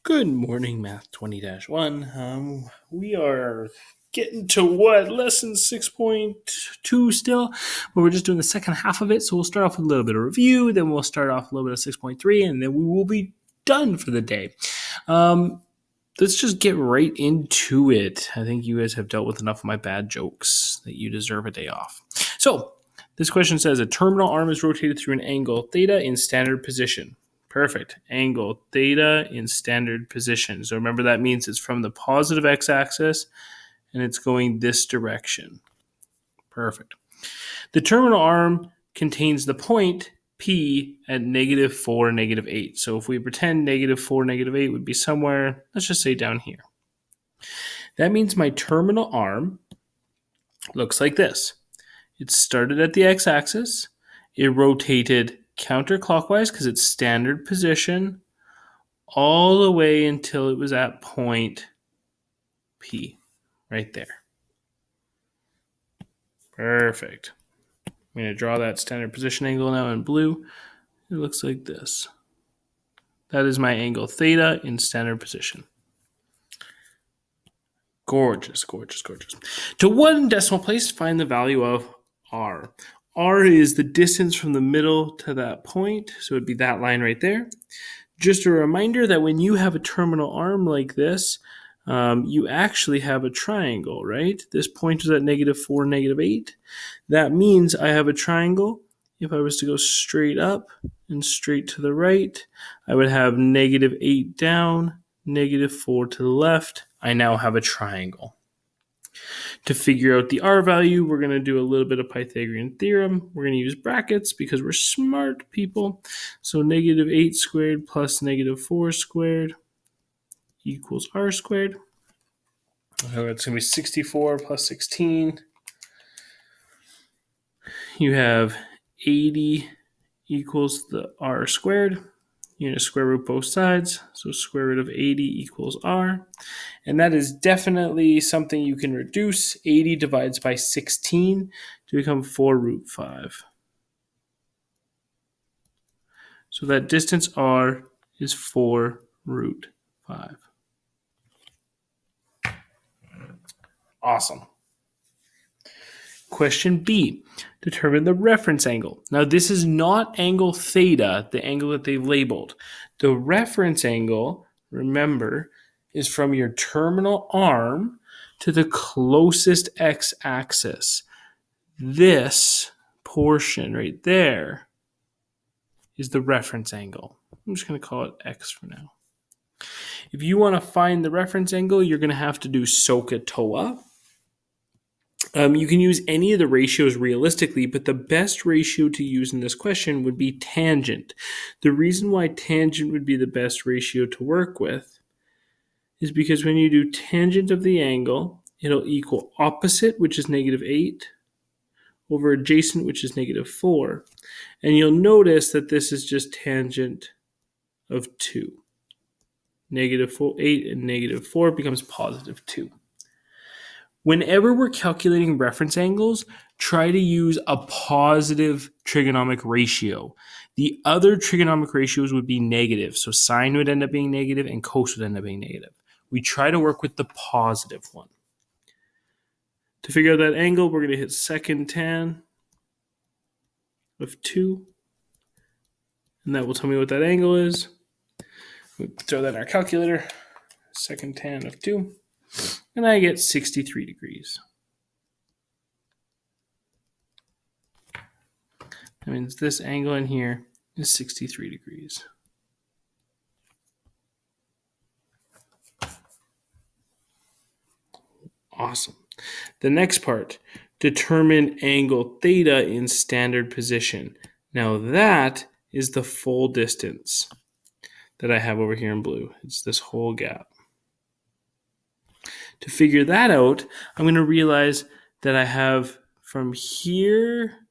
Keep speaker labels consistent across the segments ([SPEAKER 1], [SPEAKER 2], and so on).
[SPEAKER 1] Good morning, Math 20-1. We are getting to lesson 6.2 still, but we're just doing the second half of it. So we'll start off with a little bit of review, then we'll start off a little bit of 6.3, and then we will be done for the day. Let's just get right into it. I think you guys have dealt with enough of my bad jokes that you deserve a day off. So this question says a terminal arm is rotated through an angle theta in standard position. Perfect. Angle theta in standard position. So remember that means it's from the positive x-axis and it's going this direction. Perfect. The terminal arm contains the point P at -4, -8. So if we pretend -4, -8 would be somewhere, let's just say down here. That means my terminal arm looks like this. It started at the x-axis. It rotated counterclockwise because it's standard position all the way until it was at point P, right there. Perfect. I'm going to draw that standard position angle now in blue. It looks like this. That is my angle theta in standard position. Gorgeous, gorgeous, gorgeous. To one decimal place, find the value of R. R is the distance from the middle to that point, so it'd be that line right there. Just a reminder that when you have a terminal arm like this, you actually have a triangle, right? This point is at -4, -8. That means I have a triangle. If I was to go straight up and straight to the right, I would have -8 down, -4 to the left. I now have a triangle. To figure out the R value, we're going to do a little bit of Pythagorean Theorem. We're going to use brackets because we're smart people. So -8 squared plus -4 squared equals R squared. So it's going to be 64 plus 16. You have 80 equals the R squared. You're going to square root both sides. So square root of 80 equals R. And that is definitely something you can reduce. 80 divides by 16 to become 4 root 5. So that distance R is 4 root 5. Awesome. Question B, determine the reference angle. Now this is not angle theta, the angle that they've labeled. The reference angle, remember, is from your terminal arm to the closest x-axis. This portion right there is the reference angle. I'm just going to call it x for now. If you want to find the reference angle, you're going to have to do SOHCAHTOA. You can use any of the ratios realistically, but the best ratio to use in this question would be tangent. The reason why tangent would be the best ratio to work with is because when you do tangent of the angle, it'll equal opposite, which is -8, over adjacent, which is -4. And you'll notice that this is just tangent of 2. -8 and -4 becomes +2. Whenever we're calculating reference angles, try to use a positive trigonomic ratio. The other trigonomic ratios would be negative. So sine would end up being negative and cos would end up being negative. We try to work with the positive one. To figure out that angle, we're going to hit second tan of 2. And that will tell me what that angle is. We throw that in our calculator. Second tan of 2. And I get 63 degrees. That means this angle in here is 63 degrees. Awesome. The next part, determine angle theta in standard position. Now that is the full distance that I have over here in blue. It's this whole gap. To figure that out, I'm going to realize that I have from here,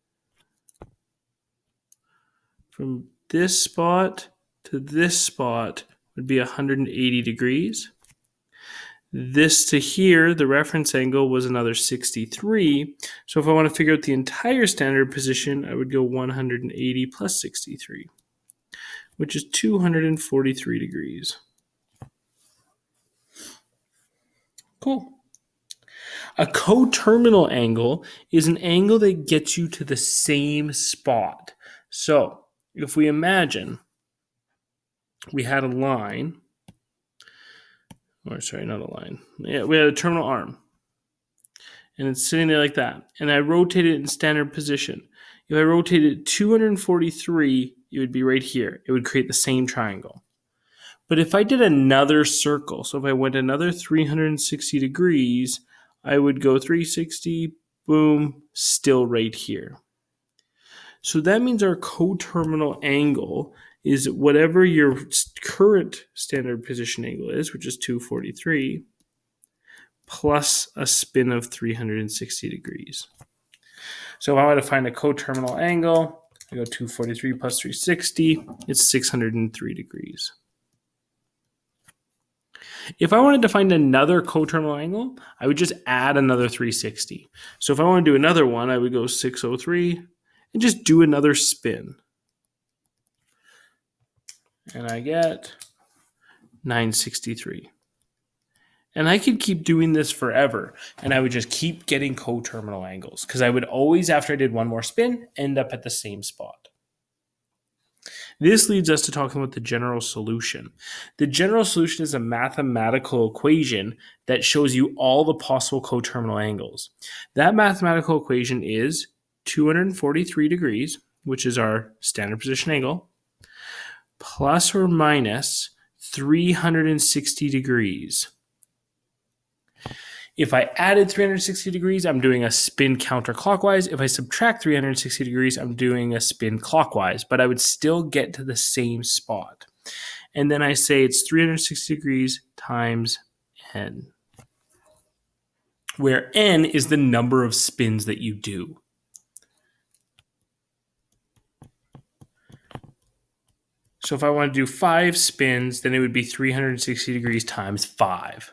[SPEAKER 1] from this spot to this spot would be 180 degrees. This to here, the reference angle was another 63. So if I want to figure out the entire standard position, I would go 180 plus 63, which is 243 degrees. Cool. A coterminal angle is an angle that gets you to the same spot. So if we imagine we had a line, or sorry, not a line. Yeah, we had a terminal arm. And it's sitting there like that. And I rotate it in standard position. If I rotate it 243, it would be right here. It would create the same triangle. But if I did another circle, so if I went another 360 degrees, I would go 360, boom, still right here. So that means our coterminal angle is whatever your current standard position angle is, which is 243, plus a spin of 360 degrees. So if I want to find a coterminal angle, I go 243 plus 360, it's 603 degrees. If I wanted to find another coterminal angle, I would just add another 360. So if I want to do another one, I would go 603 and just do another spin. And I get 963. And I could keep doing this forever. And I would just keep getting coterminal angles because I would always, after I did one more spin, end up at the same spot. This leads us to talking about the general solution. The general solution is a mathematical equation that shows you all the possible coterminal angles. That mathematical equation is 243 degrees, which is our standard position angle, plus or minus 360 degrees. If I added 360 degrees, I'm doing a spin counterclockwise. If I subtract 360 degrees, I'm doing a spin clockwise, but I would still get to the same spot. And then I say it's 360 degrees times n, where n is the number of spins that you do. So if I want to do 5 spins, then it would be 360 degrees times 5.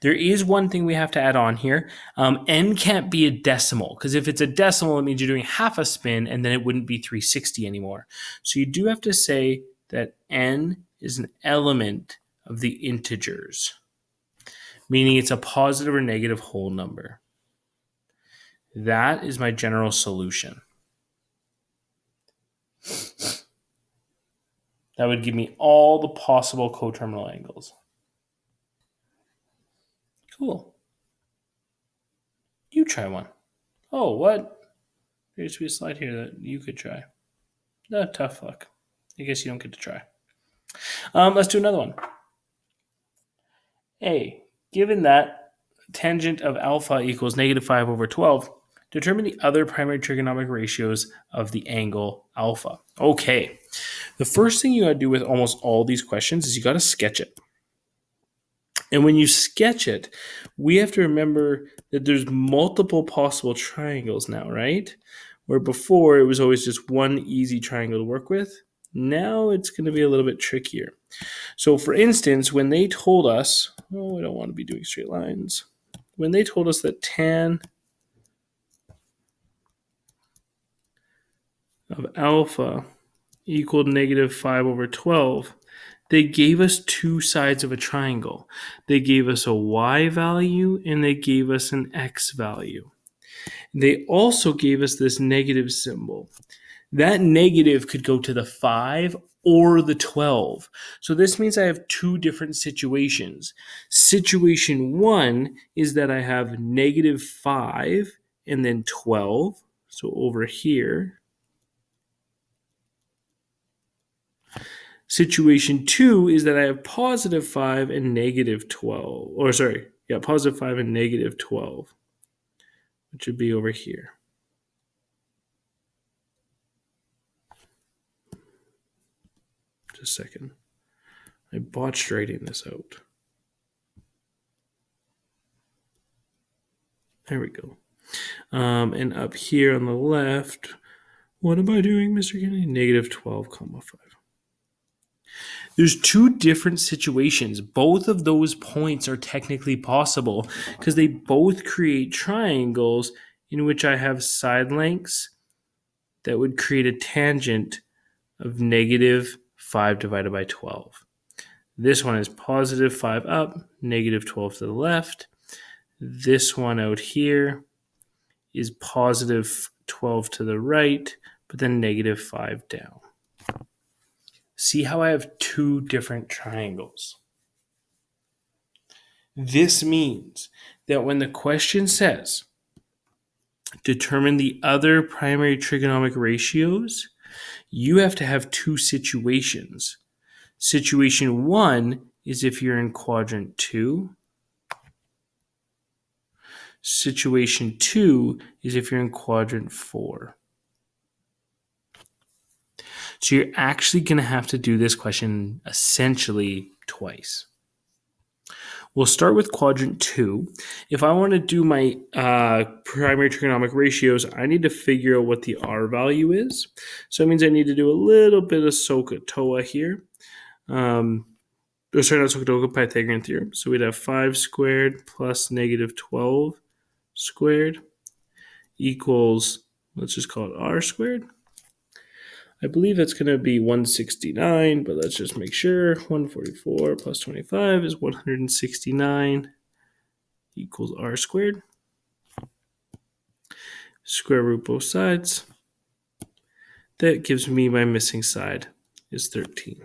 [SPEAKER 1] There is one thing we have to add on here. N can't be a decimal, because if it's a decimal, it means you're doing half a spin, and then it wouldn't be 360 anymore. So you do have to say that n is an element of the integers, meaning it's a positive or negative whole number. That is my general solution. That would give me all the possible coterminal angles. Cool. You try one. Oh, what? There used to be a slide here that you could try. No, tough luck. I guess you don't get to try. Let's do another one. A, given that tangent of alpha equals negative 5 over 12, determine the other primary trigonometric ratios of the angle alpha. Okay. The first thing you got to do with almost all these questions is you got to sketch it. And when you sketch it, we have to remember that there's multiple possible triangles now, right? Where before it was always just one easy triangle to work with. Now it's going to be a little bit trickier. So for instance, when they told us, oh, I don't want to be doing straight lines. When they told us that tan of alpha equaled negative 5 over 12, they gave us two sides of a triangle. They gave us a y value and they gave us an x value. They also gave us this negative symbol. That negative could go to the 5 or the 12. So this means I have two different situations. Situation 1 is that I have negative 5 and then 12. So over here. Situation 2 is that I have positive 5 and negative 12. Positive 5 and negative 12, which would be over here. Just a second. I botched writing this out. There we go. And up here on the left, what am I doing, Mr. Kennedy? Negative 12, 5. There's two different situations. Both of those points are technically possible because they both create triangles in which I have side lengths that would create a tangent of negative 5 divided by 12. This one is positive 5 up, negative 12 to the left. This one out here is positive 12 to the right, but then negative 5 down. See how I have two different triangles? This means that when the question says, determine the other primary trigonomic ratios, you have to have two situations. Situation 1 is if you're in quadrant 2. Situation 2 is if you're in quadrant 4. So you're actually going to have to do this question essentially twice. We'll start with quadrant 2. If I want to do my primary trigonomic ratios, I need to figure out what the R value is. So that means I need to do a little bit of SOHCAHTOA here. Not SOHCAHTOA, Pythagorean Theorem. So we'd have 5 squared plus negative 12 squared equals, let's just call it R squared. I believe that's going to be 169, but let's just make sure. 144 plus 25 is 169 equals R squared. Square root both sides. That gives me my missing side is 13.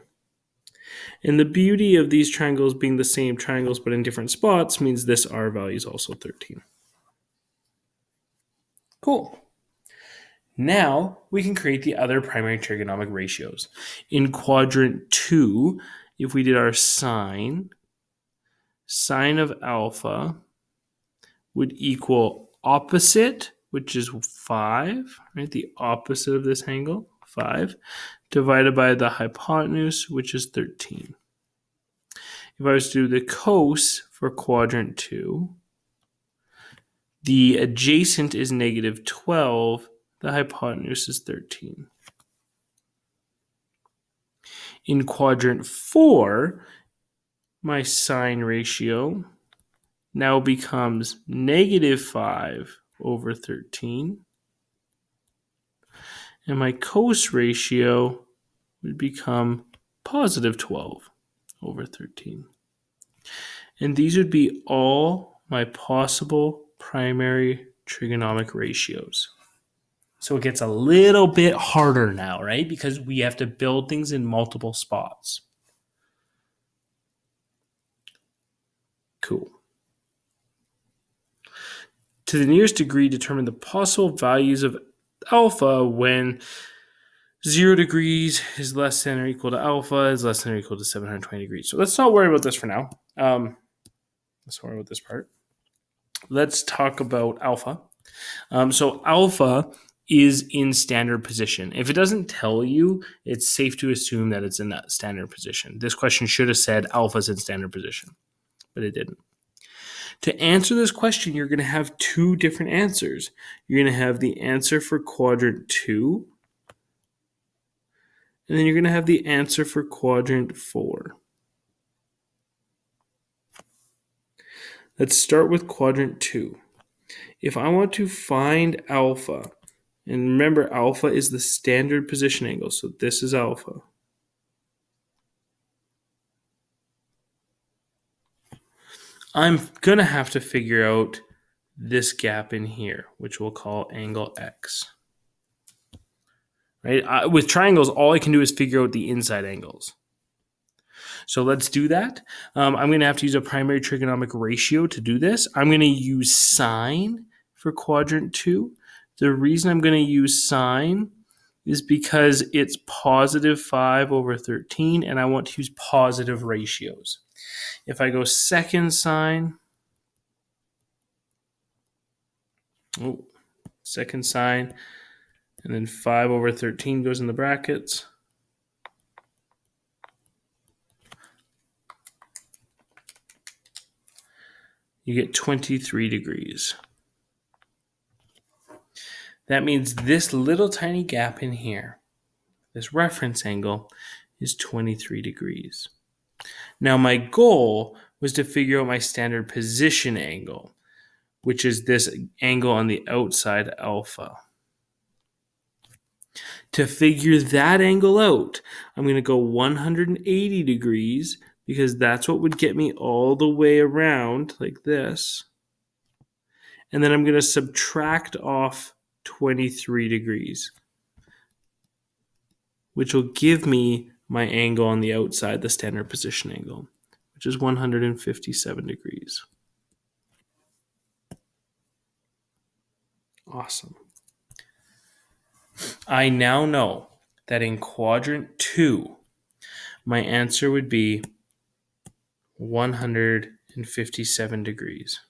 [SPEAKER 1] And the beauty of these triangles being the same triangles but in different spots means this R value is also 13. Cool. Now we can create the other primary trigonomic ratios. In quadrant 2, if we did our sine of alpha would equal opposite, which is 5, right? The opposite of this angle, 5, divided by the hypotenuse, which is 13. If I was to do the cos for quadrant 2, the adjacent is negative 12, the hypotenuse is 13. In quadrant 4, my sine ratio now becomes negative 5 over 13. And my cos ratio would become positive 12 over 13. And these would be all my possible primary trigonomic ratios. So it gets a little bit harder now, right? Because we have to build things in multiple spots. Cool. To the nearest degree, determine the possible values of alpha when 0 degrees is less than or equal to alpha is less than or equal to 720 degrees. So let's not worry about this for now. Let's worry about this part. Let's talk about alpha. So alpha is in standard position. If it doesn't tell you, it's safe to assume that it's in that standard position. This question should have said alpha is in standard position, but it didn't. To answer this question, you're going to have two different answers. You're going to have the answer for quadrant 2, and then you're going to have the answer for quadrant 4. Let's start with quadrant 2. If I want to find alpha, and remember alpha is the standard position angle, so this is alpha. I'm going to have to figure out this gap in here, which we'll call angle X. Right? With triangles, all I can do is figure out the inside angles. So let's do that. I'm going to have to use a primary trigonomic ratio to do this. I'm going to use sine for quadrant 2. The reason I'm going to use sine is because it's positive 5 over 13, and I want to use positive ratios. If I go second sine, and then 5 over 13 goes in the brackets. You get 23 degrees. That means this little tiny gap in here, this reference angle, is 23 degrees. Now my goal was to figure out my standard position angle, which is this angle on the outside alpha. To figure that angle out, I'm going to go 180 degrees because that's what would get me all the way around like this. And then I'm going to subtract off 23 degrees, which will give me my angle on the outside, the standard position angle, which is 157 degrees. Awesome. I now know that in quadrant 2, my answer would be 157 degrees.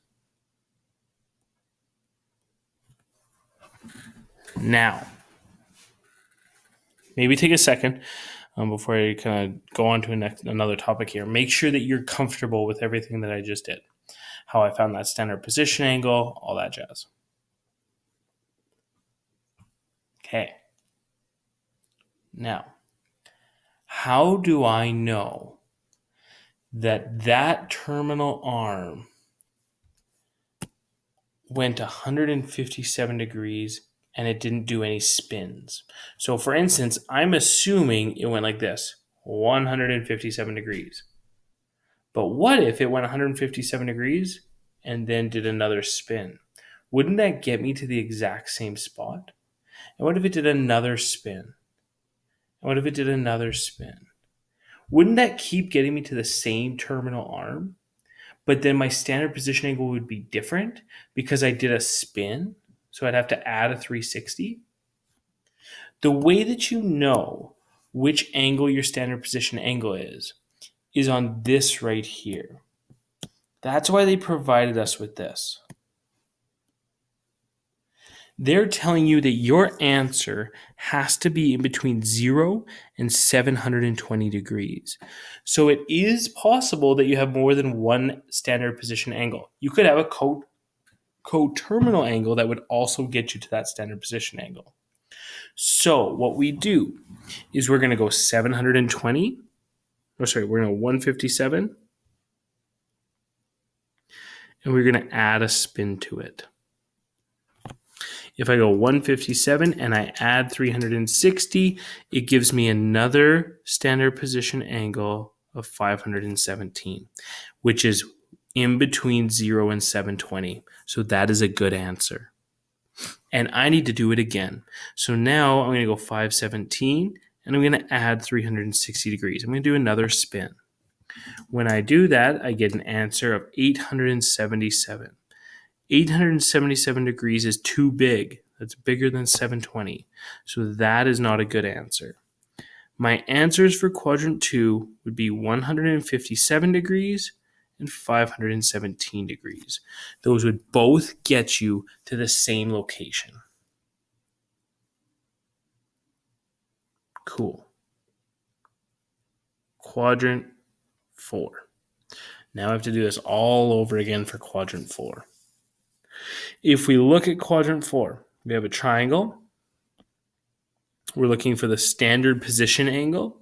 [SPEAKER 1] Now, maybe take a second before I kind of go on to another topic here. Make sure that you're comfortable with everything that I just did. How I found that standard position angle, all that jazz. Okay. Now, how do I know that that terminal arm went 157 degrees and it didn't do any spins? So for instance, I'm assuming it went like this, 157 degrees. But what if it went 157 degrees and then did another spin? Wouldn't that get me to the exact same spot? And what if it did another spin? And what if it did another spin? Wouldn't that keep getting me to the same terminal arm? But then my standard position angle would be different because I did a spin. So I'd have to add a 360. The way that you know which angle your standard position angle is on this right here. That's why they provided us with this. They're telling you that your answer has to be in between 0 and 720 degrees. So it is possible that you have more than one standard position angle. You could have a coterminal angle that would also get you to that standard position angle. So what we do is we're going to go 720. We're going to go 157. And we're going to add a spin to it. If I go 157 and I add 360, it gives me another standard position angle of 517, which is in between 0 and 720. So that is a good answer. And I need to do it again. So now I'm going to go 517 and I'm going to add 360 degrees. I'm going to do another spin. When I do that, I get an answer of 877. 877 degrees is too big. That's bigger than 720. So that is not a good answer. My answers for quadrant 2 would be 157 degrees and 517 degrees. Those would both get you to the same location. Cool. Quadrant 4. Now I have to do this all over again for quadrant 4. If we look at quadrant 4, we have a triangle. We're looking for the standard position angle.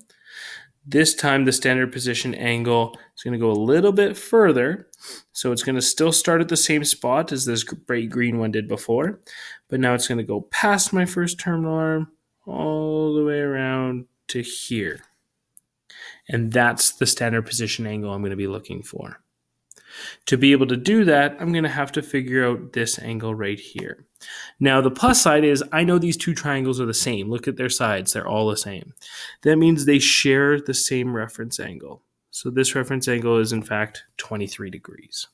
[SPEAKER 1] This time the standard position angle is going to go a little bit further. So it's going to still start at the same spot as this bright green one did before. But now it's going to go past my first terminal arm all the way around to here. And that's the standard position angle I'm going to be looking for. To be able to do that, I'm going to have to figure out this angle right here. Now, the plus side is I know these two triangles are the same. Look at their sides. They're all the same. That means they share the same reference angle. So this reference angle is, in fact, 23 degrees.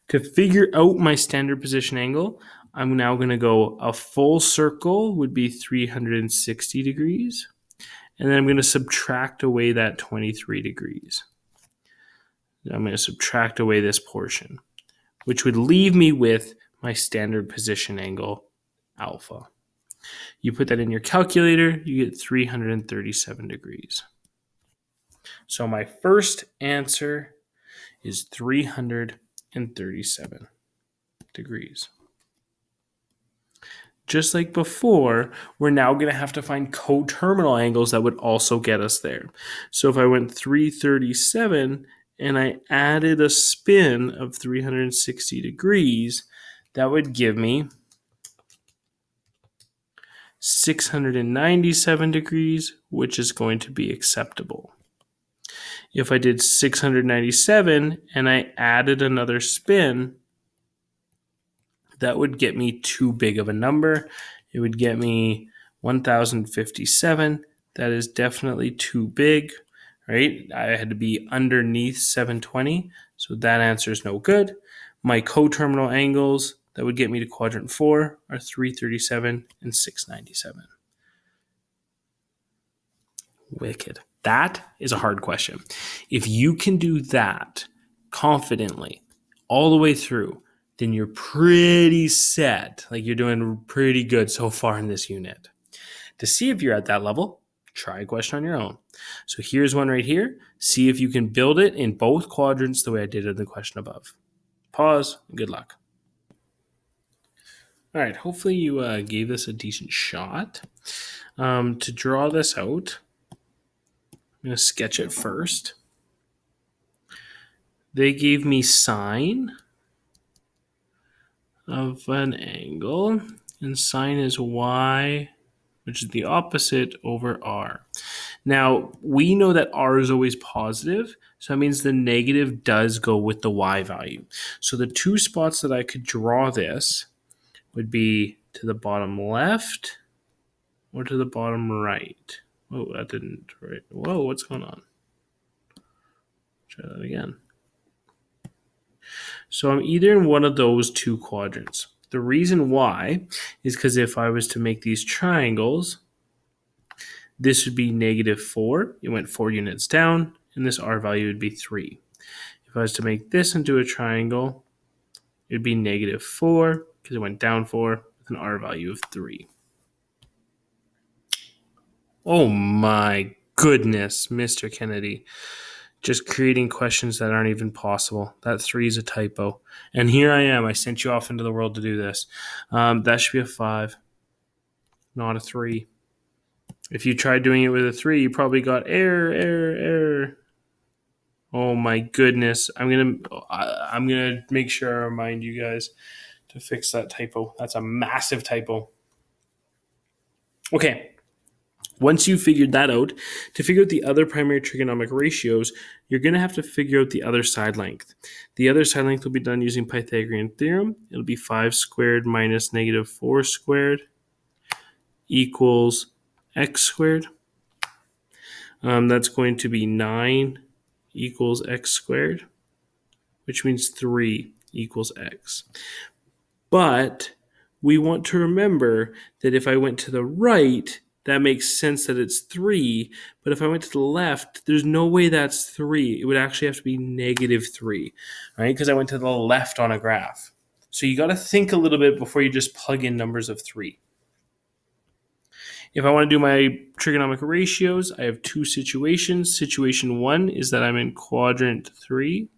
[SPEAKER 1] To figure out my standard position angle, I'm now going to go a full circle would be 360 degrees. And then I'm going to subtract away that 23 degrees. I'm going to subtract away this portion, which would leave me with my standard position angle, alpha. You put that in your calculator, you get 337 degrees. So my first answer is 337 degrees. Just like before, we're now going to have to find coterminal angles that would also get us there. So if I went 337 and I added a spin of 360 degrees, that would give me 697 degrees, which is going to be acceptable. If I did 697 and I added another spin, that would get me too big of a number. It would get me 1057. That is definitely too big, right? I had to be underneath 720, so that answer is no good. My coterminal angles that would get me to quadrant 4 are 337 and 697. Wicked. That is a hard question. If you can do that confidently all the way through, then you're pretty set. Like you're doing pretty good so far in this unit. To see if you're at that level, try a question on your own. So here's one right here. See if you can build it in both quadrants the way I did in the question above. Pause and good luck. All right, hopefully you gave this a decent shot. To draw this out, I'm going to sketch it first. They gave me sine of an angle, and sine is y, which is the opposite, over r. Now, we know that r is always positive, so that means the negative does go with the y value. So the two spots that I could draw this would be to the bottom left or to the bottom right. Oh, that didn't right. Whoa, what's going on? Try that again. So I'm either in one of those two quadrants. The reason why is because if I was to make these triangles, this would be -4. It went 4 units down, and this r value would be 3. If I was to make this into a triangle, it would be -4 because it went down 4 with an r value of 3. Oh my goodness, Mr. Kennedy. Just creating questions that aren't even possible. That 3 is a typo. And here I am. I sent you off into the world to do this. That should be a 5, not a 3. If you tried doing it with a 3, you probably got error. Oh my goodness. I'm gonna make sure I remind you guys to fix that typo. That's a massive typo. Okay. Once you've figured that out, to figure out the other primary trigonometric ratios, you're going to have to figure out the other side length. The other side length will be done using Pythagorean Theorem. It'll be 5 squared minus -4 squared equals x squared. That's going to be 9 equals x squared, which means 3 equals x. But we want to remember that if I went to the right, that makes sense that it's 3, but if I went to the left, there's no way that's 3. It would actually have to be -3, right? Because I went to the left on a graph. So you got to think a little bit before you just plug in numbers of 3. If I want to do my trigonometric ratios, I have two situations. Situation 1 is that I'm in quadrant 3.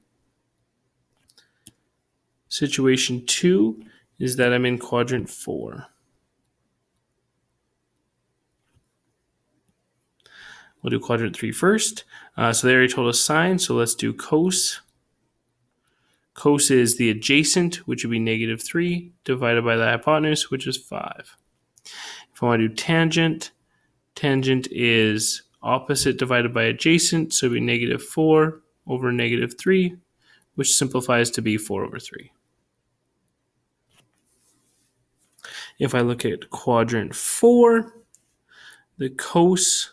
[SPEAKER 1] Situation 2 is that I'm in quadrant 4. We'll do quadrant 3 first. So they already told us sine, so let's do cos. Cos is the adjacent, which would be -3, divided by the hypotenuse, which is 5. If I want to do tangent, tangent is opposite divided by adjacent, so it would be -4 over -3, which simplifies to be 4 over 3. If I look at quadrant 4, the cos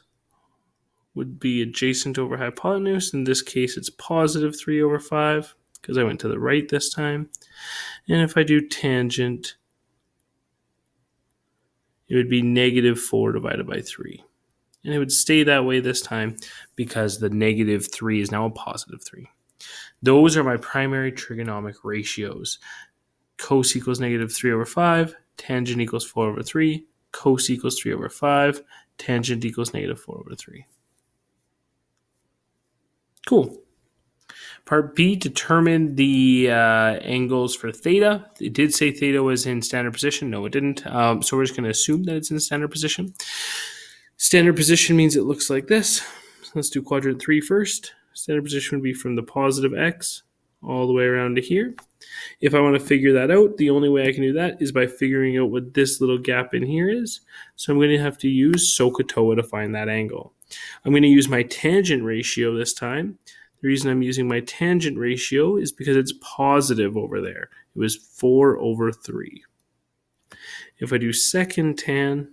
[SPEAKER 1] would be adjacent over hypotenuse. In this case, it's +3 over 5 because I went to the right this time. And if I do tangent, it would be -4 divided by 3. And it would stay that way this time because the -3 is now a +3. Those are my primary trigonometric ratios. Cos equals -3 over 5, tangent equals 4 over 3, cos equals 3 over 5, tangent equals -4 over 3. Cool. Part B, determine the angles for theta. It did say theta was in standard position. No, it didn't. So we're just going to assume that it's in standard position. Standard position means it looks like this. So let's do quadrant 3 first. Standard position would be from the positive x all the way around to here. If I want to figure that out, the only way I can do that is by figuring out what this little gap in here is. So I'm going to have to use SOHCAHTOA to find that angle. I'm going to use my tangent ratio this time. The reason I'm using my tangent ratio is because it's positive over there. It was 4/3. If I do second tan,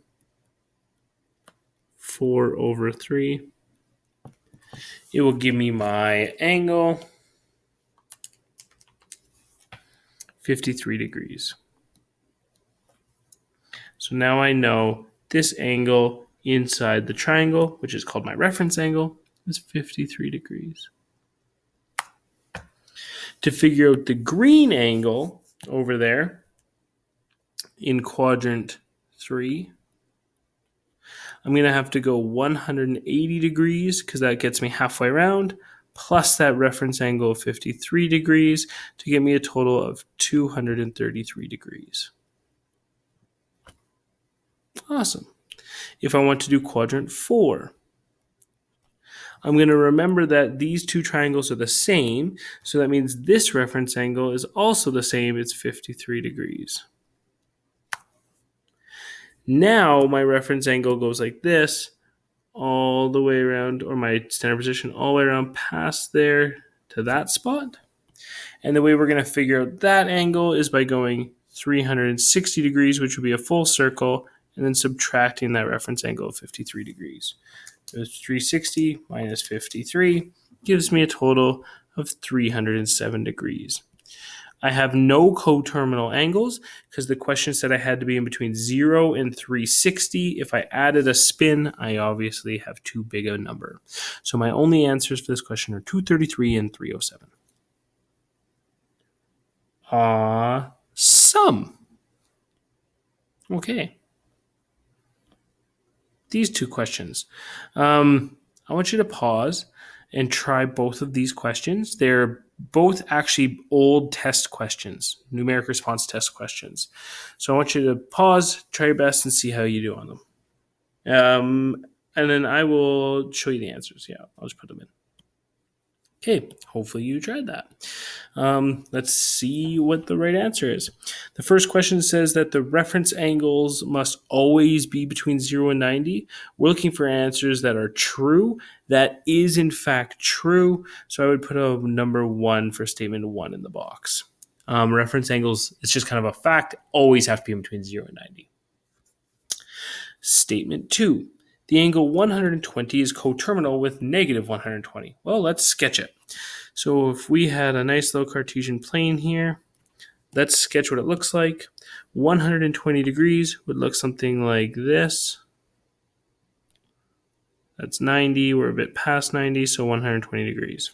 [SPEAKER 1] 4/3, it will give me my angle, 53 degrees. So now I know this angle inside the triangle, which is called my reference angle, is 53 degrees. To figure out the green angle over there in quadrant 3, I'm going to have to go 180 degrees because that gets me halfway around, plus that reference angle of 53 degrees to get me a total of 233 degrees. Awesome. If I want to do quadrant 4, I'm going to remember that these two triangles are the same, so that means this reference angle is also the same. It's 53 degrees. Now my reference angle goes like this all the way around, or my standard position all the way around past there to that spot. And the way we're going to figure out that angle is by going 360 degrees, which would be a full circle, and then subtracting that reference angle of 53 degrees. So 360 minus 53 gives me a total of 307 degrees. I have no coterminal angles because the question said I had to be in between 0 and 360. If I added a spin, I obviously have too big a number. So my only answers for this question are 233 and 307. Awesome. Okay. These two questions. I want you to pause and try both of these questions. They're both actually old test questions, numeric response test questions. So I want you to pause, try your best, and see how you do on them. And then I will show you the answers. Yeah, I'll just put them in. Okay, hopefully you tried that. Let's see what the right answer is. The first question says that the reference angles must always be between 0 and 90. We're looking for answers that are true. That is, in fact, true. So I would put a number 1 for statement 1 in the box. Reference angles, it's just kind of a fact, always have to be in between 0 and 90. Statement 2. The angle 120 is coterminal with negative 120. Well, let's sketch it. So if we had a nice little Cartesian plane here, let's sketch what it looks like. 120 degrees would look something like this. That's 90. We're a bit past 90, so 120 degrees.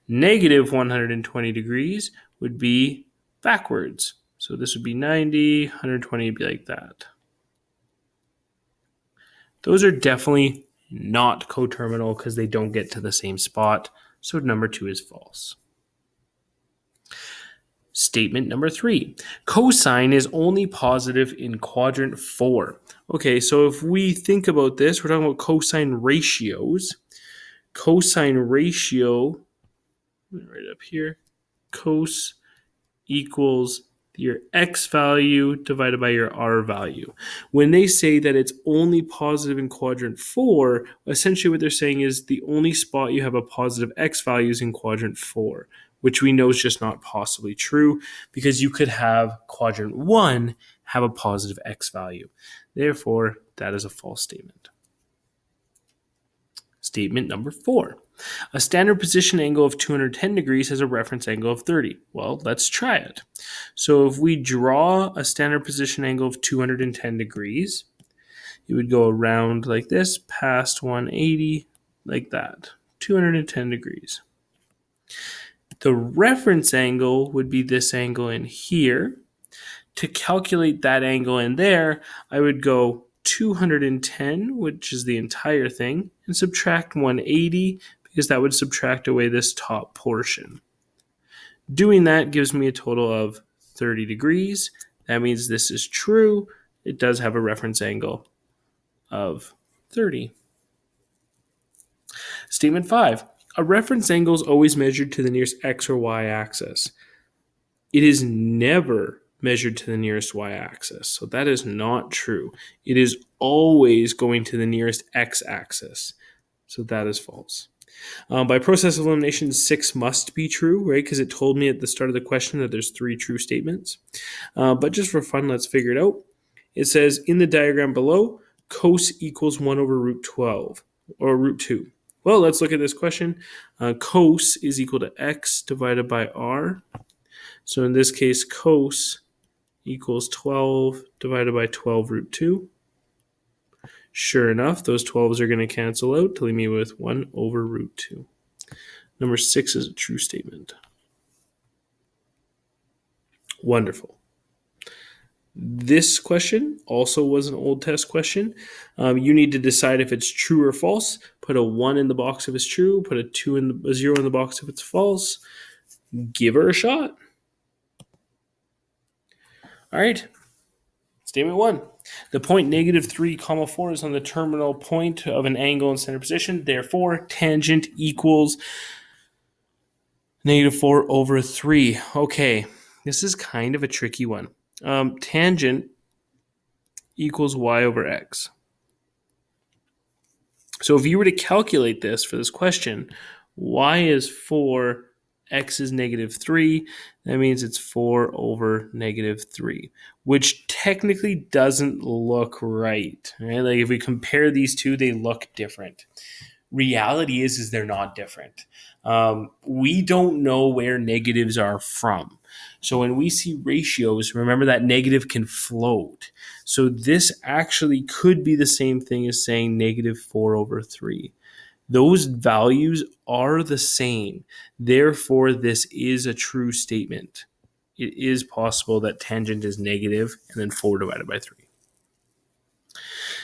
[SPEAKER 1] Negative 120 degrees would be backwards. So this would be 90, 120 would be like that. Those are definitely not coterminal because they don't get to the same spot. So number 2 is false. Statement number 3. Cosine is only positive in quadrant 4. Okay, so if we think about this, we're talking about cosine ratios. Cosine ratio, right up here, cos equals your x value divided by your r value. When they say that it's only positive in quadrant 4, essentially what they're saying is the only spot you have a positive x value is in quadrant 4, which we know is just not possibly true because you could have quadrant 1 have a positive x value. Therefore, that is a false statement. Statement number 4. A standard position angle of 210 degrees has a reference angle of 30. Well, let's try it. So if we draw a standard position angle of 210 degrees, it would go around like this, past 180, like that, 210 degrees. The reference angle would be this angle in here. To calculate that angle in there, I would go 210, which is the entire thing, and subtract 180 because that would subtract away this top portion. Doing that gives me a total of 30 degrees. That means this is true. It does have a reference angle of 30. Statement 5. A reference angle is always measured to the nearest x or y axis. It is never measured to the nearest y-axis. So that is not true. It is always going to the nearest x-axis. So that is false. By process of elimination, 6 must be true, right? Because it told me at the start of the question that there's 3 true statements. But just for fun, let's figure it out. It says in the diagram below, cos equals 1 over root 12, or root 2. Well, let's look at this question. Cos is equal to x divided by r. So in this case, cos equals 12 divided by 12 root 2. Sure enough, those 12s are going to cancel out to leave me with 1 over root 2. Number 6 is a true statement. Wonderful. This question also was an old test question. You need to decide if it's true or false. Put a 1 in the box if it's true. Put a 0 in the box if it's false. Give her a shot. All right. Statement 1. The point -3, 4 is on the terminal point of an angle in center position. Therefore, tangent equals -4 over 3. Okay, this is kind of a tricky one. Tangent equals y over x. So if you were to calculate this for this question, y is 4, x is -3. That means it's 4 over -3, which technically doesn't look right. Like if we compare these two, they look different. Reality is they're not different. We don't know where negatives are from. So when we see ratios, remember that negative can float. So this actually could be the same thing as saying -4 over 3. Those values are the same. Therefore, this is a true statement. It is possible that tangent is negative and then 4 divided by 3.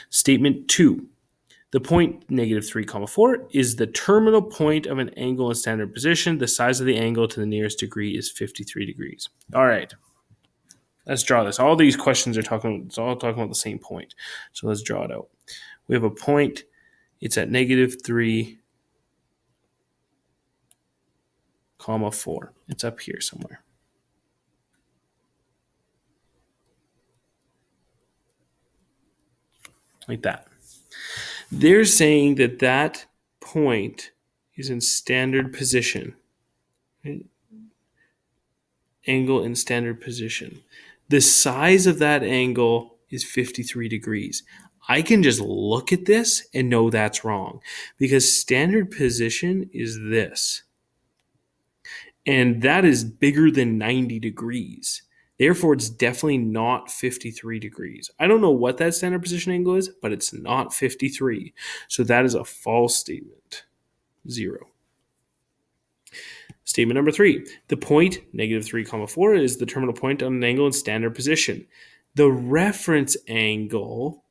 [SPEAKER 1] Statement 2. The point -3, 4 is the terminal point of an angle in standard position. The size of the angle to the nearest degree is 53 degrees. All right. Let's draw this. All these questions are talking about the same point. So let's draw it out. We have a point. It's at -3, 4. It's up here somewhere. Like that. They're saying that that point is in standard position. Right? Angle in standard position. The size of that angle is 53 degrees. I can just look at this and know that's wrong because standard position is this. And that is bigger than 90 degrees. Therefore, it's definitely not 53 degrees. I don't know what that standard position angle is, but it's not 53. So that is a false statement. 0. Statement number 3. The point -3, 4 is the terminal point on an angle in standard position. The reference angle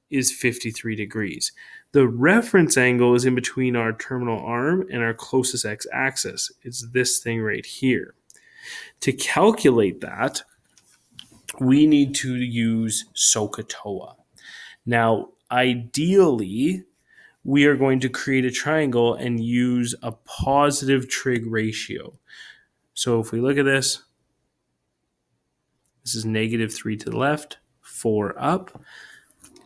[SPEAKER 1] is 53 degrees. The reference angle is in between our terminal arm and our closest x-axis. It's this thing right here. To calculate that, we need to use SOHCAHTOA. Now, ideally, we are going to create a triangle and use a positive trig ratio. So if we look at this, this is -3 to the left, 4 up.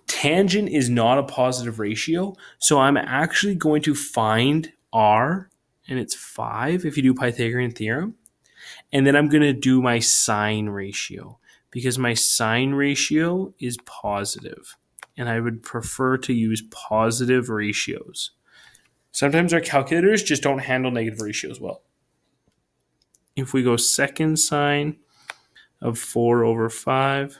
[SPEAKER 1] Tangent is not a positive ratio, so I'm actually going to find r, and it's 5 if you do Pythagorean Theorem, and then I'm going to do my sine ratio because my sine ratio is positive, and I would prefer to use positive ratios. Sometimes our calculators just don't handle negative ratios well. If we go second sine of 4 over 5,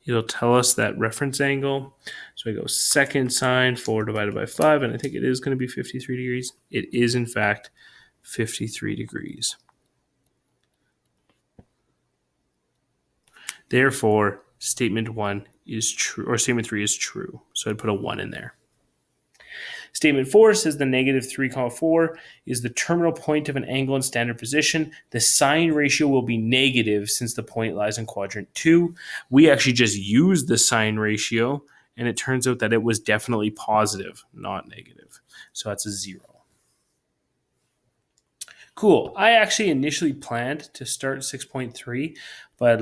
[SPEAKER 1] it'll tell us that reference angle. So I go second sine 4 divided by 5, and I think it is going to be 53 degrees. It is, in fact, 53 degrees. Therefore, statement 1 is true, or statement 3 is true. So I'd put a 1 in there. Statement 4 says the -3, 4 is the terminal point of an angle in standard position. The sine ratio will be negative since the point lies in quadrant 2. We actually just used the sine ratio, and it turns out that it was definitely positive, not negative. So that's a 0. Cool. I actually initially planned to start 6.3, but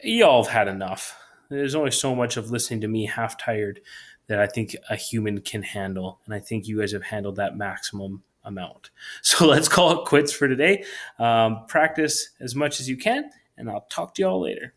[SPEAKER 1] y'all have had enough. There's only so much of listening to me half tired that I think a human can handle. And I think you guys have handled that maximum amount. So let's call it quits for today. Practice as much as you can, and I'll talk to you all later.